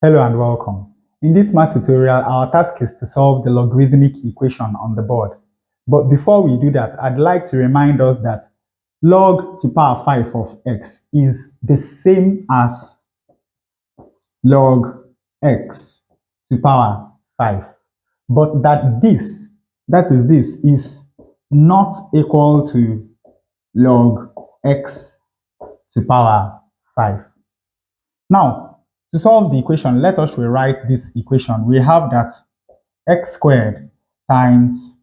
Hello and welcome. In this math tutorial, our task is to solve the logarithmic equation on the board. But before we do that, I'd like to remind us that log to power 5 of x is the same as log x to power 5. But that this is not equal to log x to power 5. Now, to solve the equation, let us rewrite this equation. We have that x squared times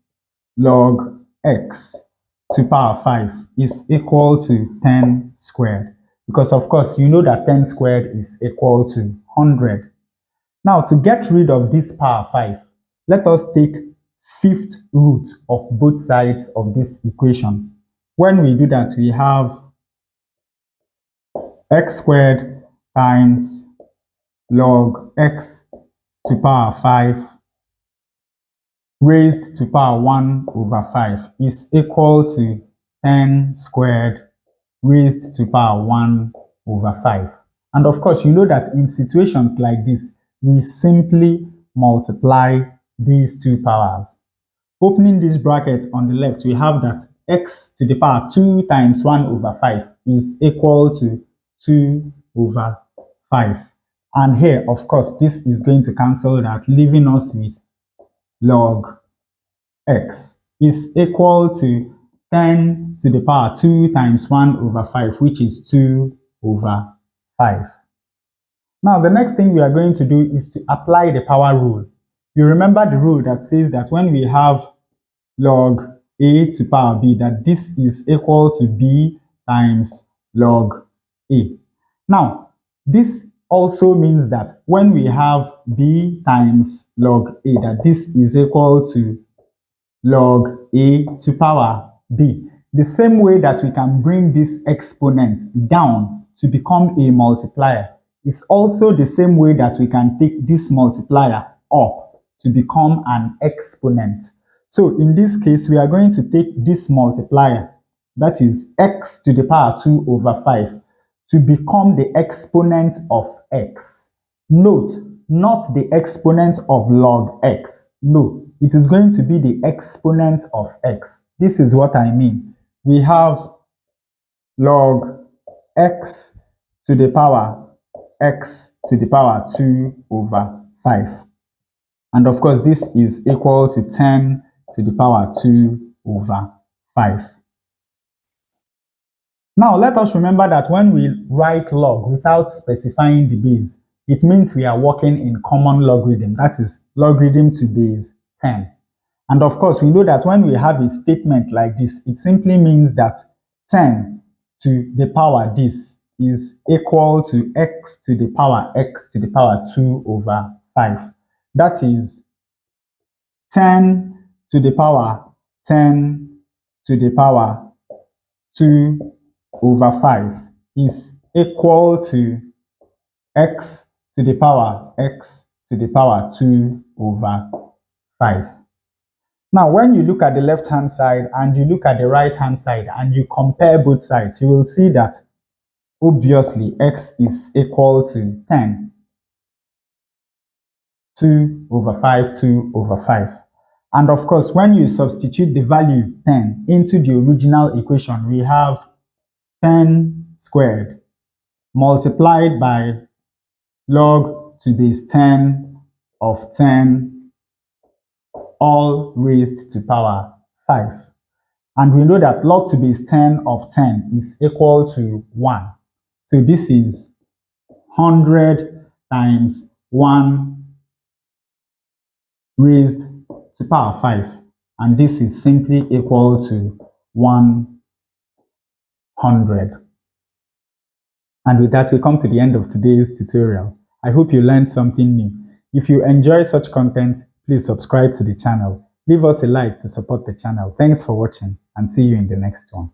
log x to power 5 is equal to 10 squared. Because of course, you know that 10 squared is equal to 100. Now, to get rid of this power 5, let us take fifth root of both sides of this equation. When we do that, we have x squared times log x to power 5 raised to power 1 over 5 is equal to 10 squared raised to power 1 over 5. And of course, you know that in situations like this, we simply multiply these two powers. Opening this bracket on the left, we have that x to the power 2 times 1 over 5 is equal to 2 over 5. And here, of course, this is going to cancel that, leaving us with log x is equal to 10 to the power 2 times 1 over 5, which is 2 over 5. Now, the next thing we are going to do is to apply the power rule. You remember the rule that says that when we have log a to power b, that this is equal to b times log a. Now, this also means that when we have b times log a, that this is equal to log a to power b. The same way that we can bring this exponent down to become a multiplier is also the same way that we can take this multiplier up to become an exponent. So in this case, we are going to take this multiplier, that is x to the power 2 over 5, to become the exponent of x. Note, not the exponent of log x. No, it is going to be the exponent of x. This is what I mean. We have log x to the power 2 over 5. And of course, this is equal to 10 to the power 2 over 5. Now, let us remember that when we write log without specifying the base, it means we are working in common logarithm, that is logarithm to base 10. And of course, we know that when we have a statement like this, it simply means that 10 to the power this is equal to x to the power 2 over 5. That is 10 to the power 10 to the power 2 over 5 is equal to x to the power 2 over 5. Now, when you look at the left-hand side and you look at the right-hand side and you compare both sides, you will see that obviously x is equal to 10. 2 over 5, 2 over 5. And of course, when you substitute the value 10 into the original equation, we have 10 squared multiplied by log to base 10 of 10, all raised to power 5. And we know that log to base 10 of 10 is equal to 1. So this is 100 times 1 raised to power 5. And this is simply equal to 100. And with that, we come to the end of today's tutorial. I hope you learned something new. If you enjoy such content, please subscribe to the channel. Leave us a like to support the channel. Thanks for watching and see you in the next one.